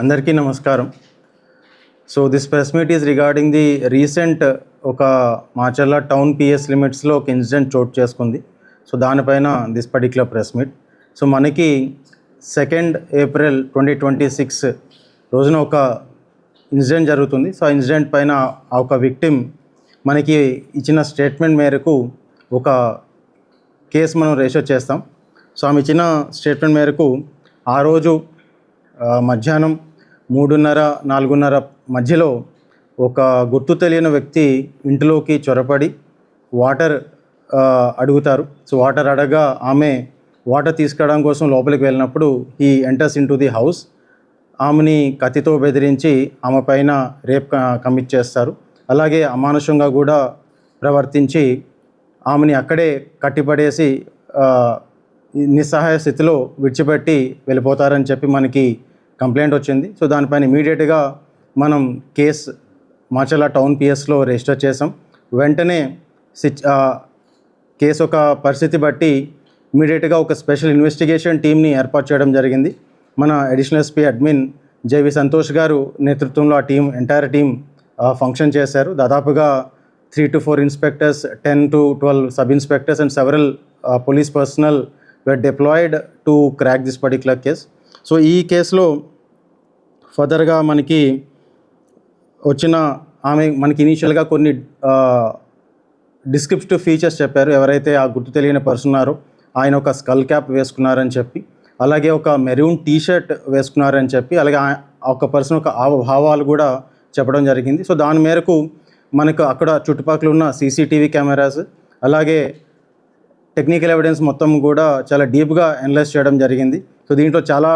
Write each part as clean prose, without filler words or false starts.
అందరికీ నమస్కారం. So this press meet is regarding the recent ఒక మాచర్ల టౌన్ పిఎస్ లిమిట్స్లో ఒక ఇన్సిడెంట్ చోటు చేసుకుంది. సో దానిపైన this particular press meet. So మనకి 2nd April 2026 రోజున ఒక ఇన్సిడెంట్ జరుగుతుంది. సో ఆ ఇన్సిడెంట్ పైన ఒక విక్టిమ్ మనకి ఇచ్చిన స్టేట్మెంట్ మేరకు ఒక కేసు మనం రిజిస్టర్ చేస్తాం. సో ఆమె ఇచ్చిన స్టేట్మెంట్ మేరకు ఆ రోజు మధ్యాహ్నం 3:30-4:30 మధ్యలో ఒక గుర్తు తెలియని వ్యక్తి ఇంటిలోకి చొరపడి వాటర్ అడుగుతారు. సో వాటర్ అడగా ఆమె వాటర్ తీసుకురావడం కోసం లోపలికి వెళ్ళినప్పుడు he enters in to the house. ఆమెని కత్తితో బెదిరించి ఆమె పైన రేప్ కమిట్ చేస్తారు. అలాగే అమానుషంగా కూడా ప్రవర్తించి ఆమెని అక్కడే కట్టిపడేసి నిస్సహాయ స్థితిలో విడిచిపెట్టి వెళ్ళిపోతారని చెప్పి మనకి కంప్లైంట్ వచ్చింది. సో దానిపైన ఇమీడియట్గా మనం కేసు మాచర్ల టౌన్ పిఎస్లో రిజిస్టర్ చేసాం. వెంటనే కేసు ఒక పరిస్థితి బట్టి ఇమీడియట్గా ఒక స్పెషల్ ఇన్వెస్టిగేషన్ టీమ్ని ఏర్పాటు చేయడం జరిగింది. మన additional SP admin JV Santosh గారు నేతృత్వంలో ఆ ఎంటైర్ టీం ఫంక్షన్ చేశారు. దాదాపుగా 3 to 4 inspectors, 10 to 12 sub inspectors and several police personnel were deployed to crack this particular case. So ఈ కేసులో ఫర్దర్గా మనకి వచ్చిన మనకి ఇనీషియల్గా కొన్ని డిస్క్రిప్టివ్ ఫీచర్స్ చెప్పారు. ఎవరైతే ఆ గుర్తు తెలియని పర్సన్ ఉన్నారో ఆయన ఒక స్కల్ క్యాప్ వేసుకున్నారని చెప్పి, అలాగే ఒక మెరూన్ టీషర్ట్ వేసుకున్నారని చెప్పి, అలాగే ఒక పర్సన్ ఒక భావాలు కూడా చెప్పడం జరిగింది. సో దాని మేరకు మనకు అక్కడ చుట్టుపక్కల ఉన్న సీసీటీవీ కెమెరాస్, అలాగే టెక్నికల్ ఎవిడెన్స్ మొత్తం కూడా చాలా డీప్గా అనలైజ్ చేయడం జరిగింది. సో దీంట్లో చాలా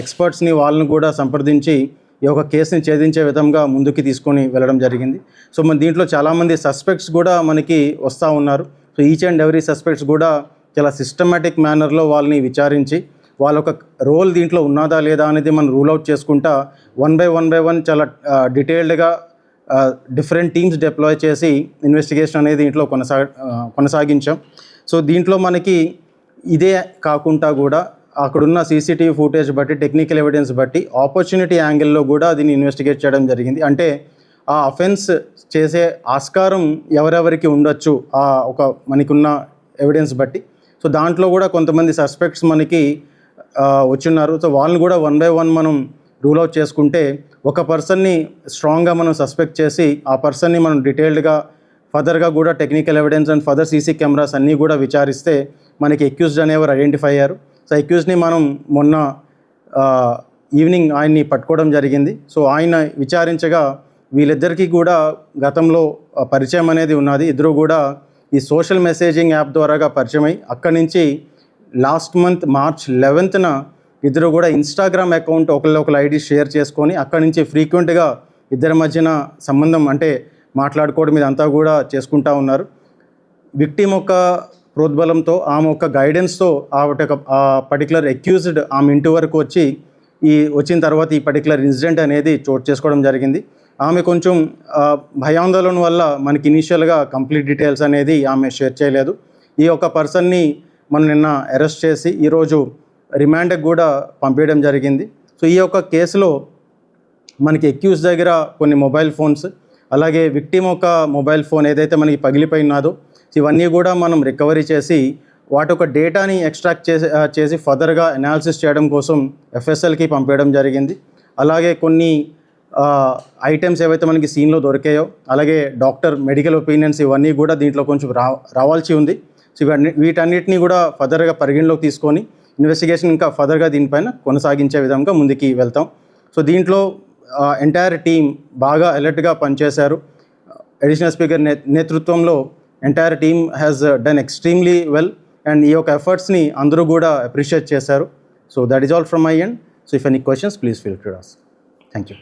ఎక్స్పర్ట్స్ని వాళ్ళని కూడా సంప్రదించి ఈ యొక్క కేసుని ఛేదించే విధంగా ముందుకు తీసుకొని వెళ్ళడం జరిగింది. సో మన దీంట్లో చాలామంది సస్పెక్ట్స్ కూడా మనకి వస్తూ ఉన్నారు. So each and every suspects కూడా చాలా సిస్టమేటిక్ మేనర్లో వాళ్ళని విచారించి వాళ్ళ ఒక రోల్ దీంట్లో ఉన్నదా లేదా అనేది మనం రూల్ అవుట్ చేసుకుంటా వన్ బై వన్ చాలా డీటెయిల్డ్గా డిఫరెంట్ టీమ్స్ డిప్లాయ్ చేసి ఇన్వెస్టిగేషన్ అనేది దీంట్లో కొనసాగించాం. సో దీంట్లో మనకి ఇదే కాకుండా కూడా అక్కడున్న సీసీటీవీ ఫుటేజ్ బట్టి, టెక్నికల్ ఎవిడెన్స్ బట్టి ఆపర్చునిటీ యాంగిల్లో కూడా దీన్ని ఇన్వెస్టిగేట్ చేయడం జరిగింది. అంటే ఆ అఫెన్స్ చేసే ఆస్కారం ఎవరెవరికి ఉండొచ్చు ఒక మనకున్న ఎవిడెన్స్ బట్టి. సో దాంట్లో కూడా కొంతమంది సస్పెక్ట్స్ మనకి వచ్చున్నారు. సో వాళ్ళని కూడా వన్ బై వన్ మనం రూల్ అవుట్ చేసుకుంటే ఒక పర్సన్ని స్ట్రాంగ్గా మనం సస్పెక్ట్ చేసి ఆ పర్సన్ని మనం డీటెయిల్డ్గా ఫర్దర్గా కూడా technical evidence and further CC cameras అన్నీ కూడా విచారిస్తే మనకి అక్యూజ్డ్ అనేవారు ఐడెంటిఫై అయ్యారు. సో అక్యూజ్ని మనం మొన్న ఈవినింగ్ ఆయన్ని పట్టుకోవడం జరిగింది. సో ఆయన విచారించగా వీళ్ళిద్దరికీ కూడా గతంలో పరిచయం అనేది ఉన్నది. ఇద్దరు కూడా ఈ సోషల్ మెసేజింగ్ యాప్ ద్వారాగా పరిచయం అయ్యి అక్కడి నుంచి లాస్ట్ మంత్ March 11th ఇద్దరు కూడా ఇన్స్టాగ్రామ్ అకౌంట్ ఒకళ్ళొకరు ఐడి షేర్ చేసుకొని అక్కడి నుంచి ఫ్రీక్వెంట్గా ఇద్దరి మధ్యన సంబంధం అంటే మాట్లాడుకోవడం ఇదంతా కూడా చేసుకుంటూ ఉన్నారు. విక్టిమ్ యొక్క ప్రోద్బలంతో, ఆమె యొక్క గైడెన్స్తో ఆ పర్టికులర్ అక్యూజ్డ్ ఆమె ఇంటి వరకు వచ్చిన తర్వాత ఈ పర్టికులర్ ఇన్సిడెంట్ అనేది చోటు చేసుకోవడం జరిగింది. ఆమె కొంచెం భయాందోళన వల్ల మనకి ఇనీషియల్గా కంప్లీట్ డీటెయిల్స్ అనేది ఆమె షేర్ చేయలేదు. ఈ యొక్క పర్సన్ని మనం నిన్న అరెస్ట్ చేసి ఈరోజు రిమాండ్కి కూడా పంపించడం జరిగింది. సో ఈ యొక్క కేసులో మనకి అక్యూజ్ దగ్గర కొన్ని మొబైల్ ఫోన్స్, అలాగే విక్టిమ్ ఒక మొబైల్ ఫోన్ ఏదైతే మనకి పగిలిపోయినాదో ఇవన్నీ కూడా మనం రికవరీ చేసి వాటి ఒక డేటాని ఎక్స్ట్రాక్ట్ చేసి ఫర్దర్గా అనాలిసిస్ చేయడం కోసం FSLకి పంపించడం జరిగింది. అలాగే కొన్ని ఐటమ్స్ ఏవైతే మనకి సీన్లో దొరికాయో, అలాగే డాక్టర్ మెడికల్ ఒపీనియన్స్ ఇవన్నీ కూడా దీంట్లో కొంచెం రావాల్సి ఉంది. సో వీటన్నిటిని కూడా ఫర్దర్గా పరిగణలోకి తీసుకొని ఇన్వెస్టిగేషన్ ఇంకా ఫర్దర్గా దీనిపైన కొనసాగించే విధంగా ముందుకి వెళ్తాం. సో దీంట్లో ఎంటైర్ టీమ్ బాగా అలర్ట్గా పనిచేశారు. అడిషనల్ స్పీకర్ నేతృత్వంలో entire team has done extremely well and ఈ యొక్క ఎఫర్ట్స్ని అందరూ కూడా అప్రిషియేట్ చేశారు. So that is all from my end. So if any questions please feel to ask. Thank you.